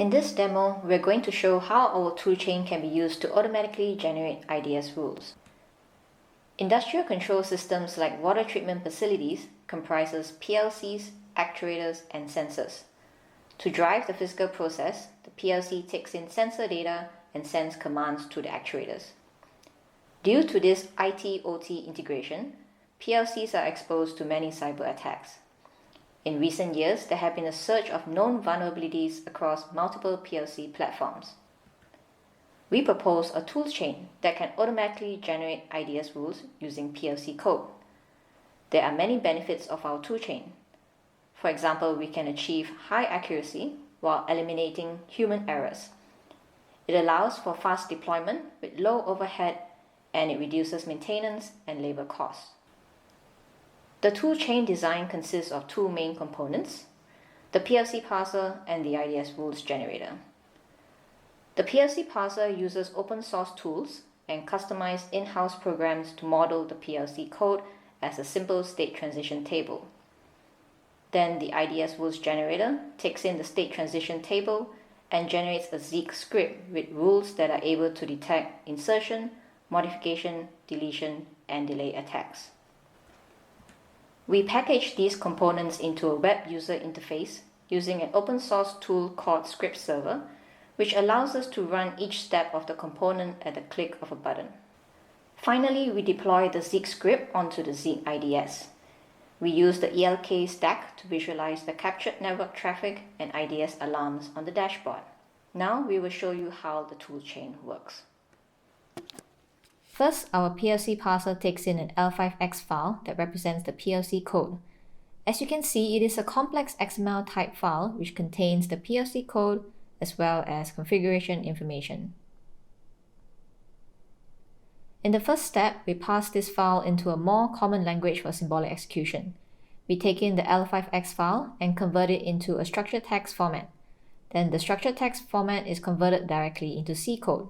In this demo, we're going to show how our toolchain can be used to automatically generate IDS rules. Industrial control systems like water treatment facilities comprises PLCs, actuators, and sensors. To drive the physical process, the PLC takes in sensor data and sends commands to the actuators. Due to this IT-OT integration, PLCs are exposed to many cyber attacks. In recent years, there have been a surge of known vulnerabilities across multiple PLC platforms. We propose a toolchain that can automatically generate IDS rules using PLC code. There are many benefits of our toolchain. For example, we can achieve high accuracy while eliminating human errors. It allows for fast deployment with low overhead, and it reduces maintenance and labor costs. The toolchain design consists of two main components, the PLC parser and the IDS rules generator. The PLC parser uses open source tools and customized in-house programs to model the PLC code as a simple state transition table. Then the IDS rules generator takes in the state transition table and generates a Zeek script with rules that are able to detect insertion, modification, deletion, and delay attacks. We package these components into a web user interface using an open source tool called Script Server, which allows us to run each step of the component at the click of a button. Finally, we deploy the Zeek script onto the Zeek IDS. We use the ELK stack to visualize the captured network traffic and IDS alarms on the dashboard. Now we will show you how the toolchain works. First, our PLC parser takes in an L5X file that represents the PLC code. As you can see, it is a complex XML type file which contains the PLC code as well as configuration information. In the first step, we pass this file into a more common language for symbolic execution. We take in the L5X file and convert it into a structured text format. Then the structured text format is converted directly into C code.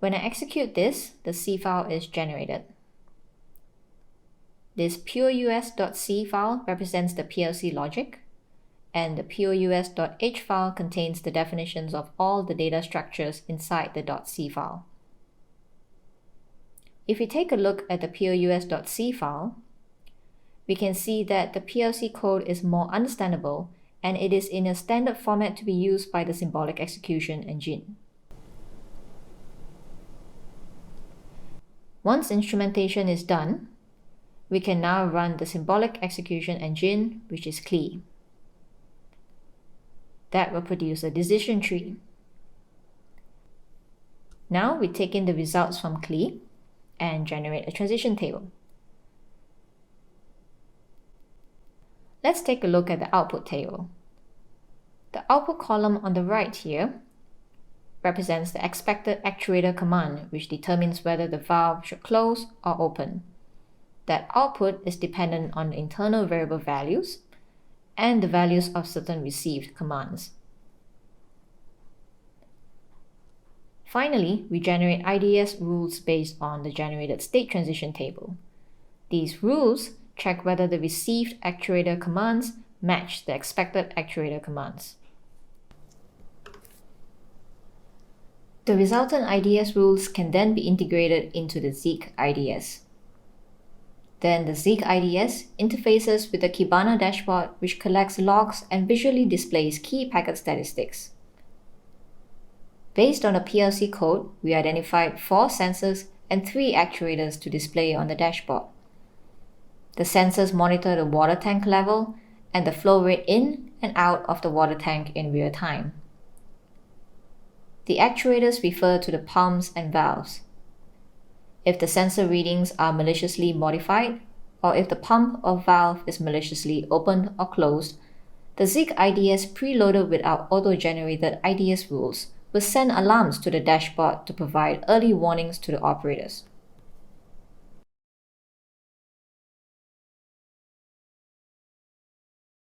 When I execute this, the C file is generated. This POUS.c file represents the PLC logic, and the POUS.h file contains the definitions of all the data structures inside the .c file. If we take a look at the POUS.c file, we can see that the PLC code is more understandable and it is in a standard format to be used by the symbolic execution engine. Once instrumentation is done, we can now run the symbolic execution engine, which is CLE. That will produce a decision tree. Now we take in the results from CLE and generate a transition table. Let's take a look at the output table. The output column on the right here represents the expected actuator command, which determines whether the valve should close or open. That output is dependent on the internal variable values and the values of certain received commands. Finally, we generate IDS rules based on the generated state transition table. These rules check whether the received actuator commands match the expected actuator commands. The resultant IDS rules can then be integrated into the Zeek IDS. Then the Zeek IDS interfaces with the Kibana dashboard, which collects logs and visually displays key packet statistics. Based on the PLC code, we identified 4 sensors and 3 actuators to display on the dashboard. The sensors monitor the water tank level and the flow rate in and out of the water tank in real time. The actuators refer to the pumps and valves. If the sensor readings are maliciously modified, or if the pump or valve is maliciously opened or closed, the Zeek IDS preloaded with our auto-generated IDS rules will send alarms to the dashboard to provide early warnings to the operators.